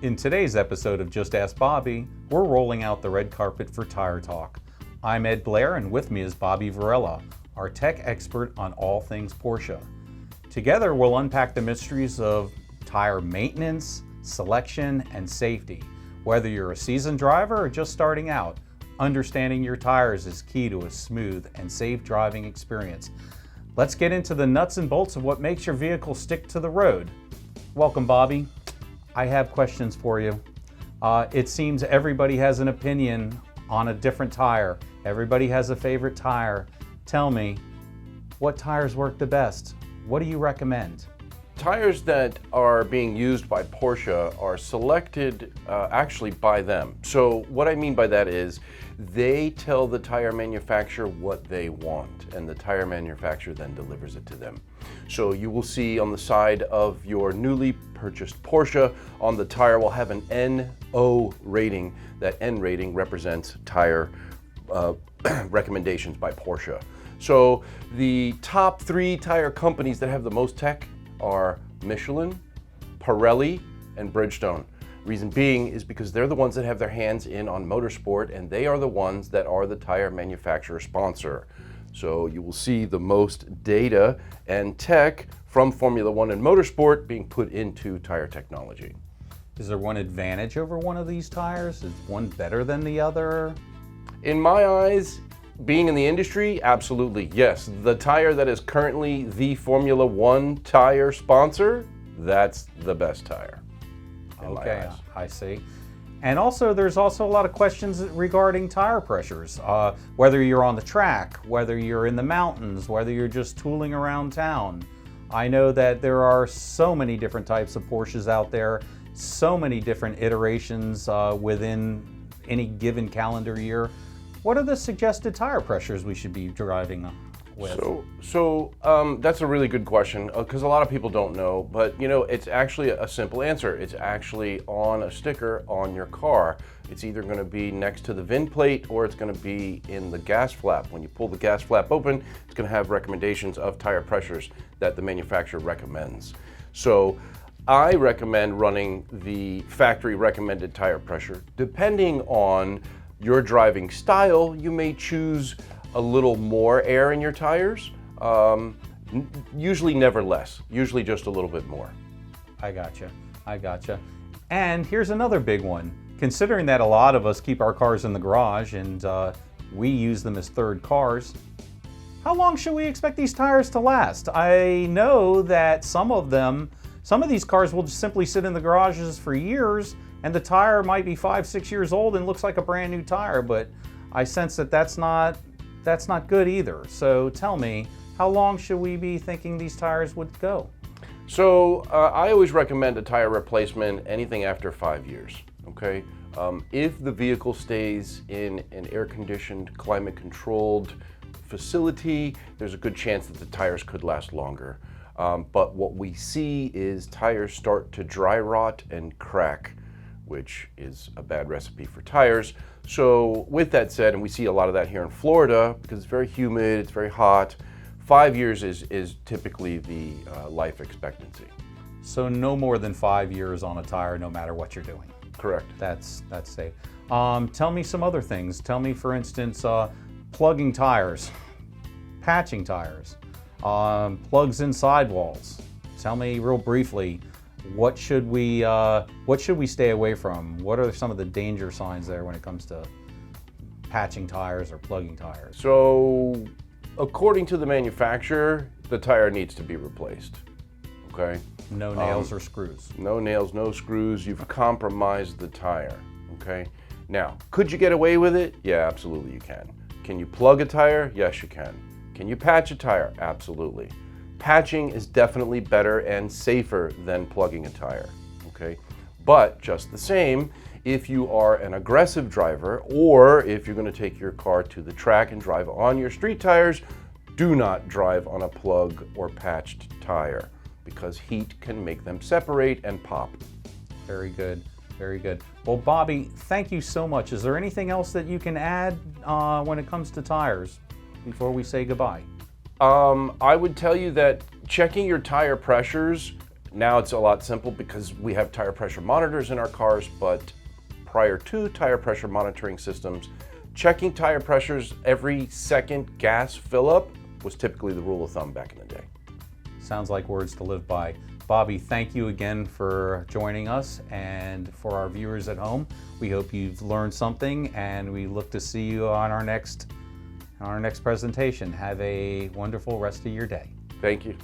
In today's episode of Just Ask Bobby, we're rolling out the red carpet for Tire Talk. I'm Ed Blair, and with me is Bobby Varela, our tech expert on all things Porsche. Together, we'll unpack the mysteries of tire maintenance, selection, and safety. Whether you're a seasoned driver or just starting out, understanding your tires is key to a smooth and safe driving experience. Let's get into the nuts and bolts of what makes your vehicle stick to the road. Welcome, Bobby. I have questions for you. It seems everybody has an opinion on a different tire. Everybody has a favorite tire. Tell me, what tires work the best? What do you recommend? Tires that are being used by Porsche are selected actually by them. So what I mean by that is they tell the tire manufacturer what they want, and the tire manufacturer then delivers it to them. So you will see on the side of your newly purchased Porsche, on the tire will have an NO rating. That N rating represents tire recommendations by Porsche. So the top 3 tire companies that have the most tech are Michelin, Pirelli, and Bridgestone. Reason being is because they're the ones that have their hands in on motorsport, and they are the ones that are the tire manufacturer sponsor. So you will see the most data and tech from Formula One and motorsport being put into tire technology. Is there one advantage over one of these tires? Is one better than the other? In my eyes, being in the industry, absolutely, yes. The tire that is currently the Formula One tire sponsor, that's the best tire. Okay, I see. And also, there's also a lot of questions regarding tire pressures. Whether you're on the track, whether you're in the mountains, whether you're just tooling around town. I know that there are so many different types of Porsches out there, so many different iterations within any given calendar year. What are the suggested tire pressures we should be driving with? So that's a really good question because a lot of people don't know, but you know, it's actually a simple answer. It's actually on a sticker on your car. It's either going to be next to the VIN plate or it's going to be in the gas flap. When you pull the gas flap open, it's going to have recommendations of tire pressures that the manufacturer recommends. So I recommend running the factory recommended tire pressure. Depending on your driving style, you may choose a little more air in your tires, usually never less, usually just a little bit more. I gotcha. And here's another big one. Considering that a lot of us keep our cars in the garage and we use them as third cars, how long should we expect these tires to last? I know that some of these cars will just simply sit in the garages for years, and the tire might be 5-6 years old and looks like a brand new tire, but I sense that that's not good either. So tell me, how long should we be thinking these tires would go? So I always recommend a tire replacement anything after 5 years, okay? If the vehicle stays in an air-conditioned, climate-controlled facility, there's a good chance that the tires could last longer. But what we see is tires start to dry rot and crack, which is a bad recipe for tires. So with that said, and we see a lot of that here in Florida because it's very humid, it's very hot, 5 years is typically the life expectancy. So no more than 5 years on a tire, no matter what you're doing. Correct. That's safe. Tell me some other things. Tell me, for instance, plugging tires, patching tires, plugs in sidewalls. Tell me real briefly, what should we stay away from? What are some of the danger signs there when it comes to patching tires or plugging tires? So according to the manufacturer, the tire needs to be replaced, okay? No nails or screws. No nails, no screws. You've compromised the tire, okay? Now, could you get away with it? Yeah, absolutely you can. Can you plug a tire? Yes, you can. Can you patch a tire? Absolutely. Patching is definitely better and safer than plugging a tire, okay? But just the same, if you are an aggressive driver or if you're going to take your car to the track and drive on your street tires, do not drive on a plug or patched tire because heat can make them separate and pop. Very good. Very good. Well, Bobby, thank you so much. Is there anything else that you can add when it comes to tires before we say goodbye? I would tell you that checking your tire pressures Now it's a lot simple because we have tire pressure monitors in our cars, but prior to tire pressure monitoring systems, checking tire pressures every second gas fill up was typically the rule of thumb back in the day. Sounds like words to live by. Bobby, thank you again for joining us, and for our viewers at home, we hope you've learned something, and we look to see you on our next presentation. Have a wonderful rest of your day. Thank you.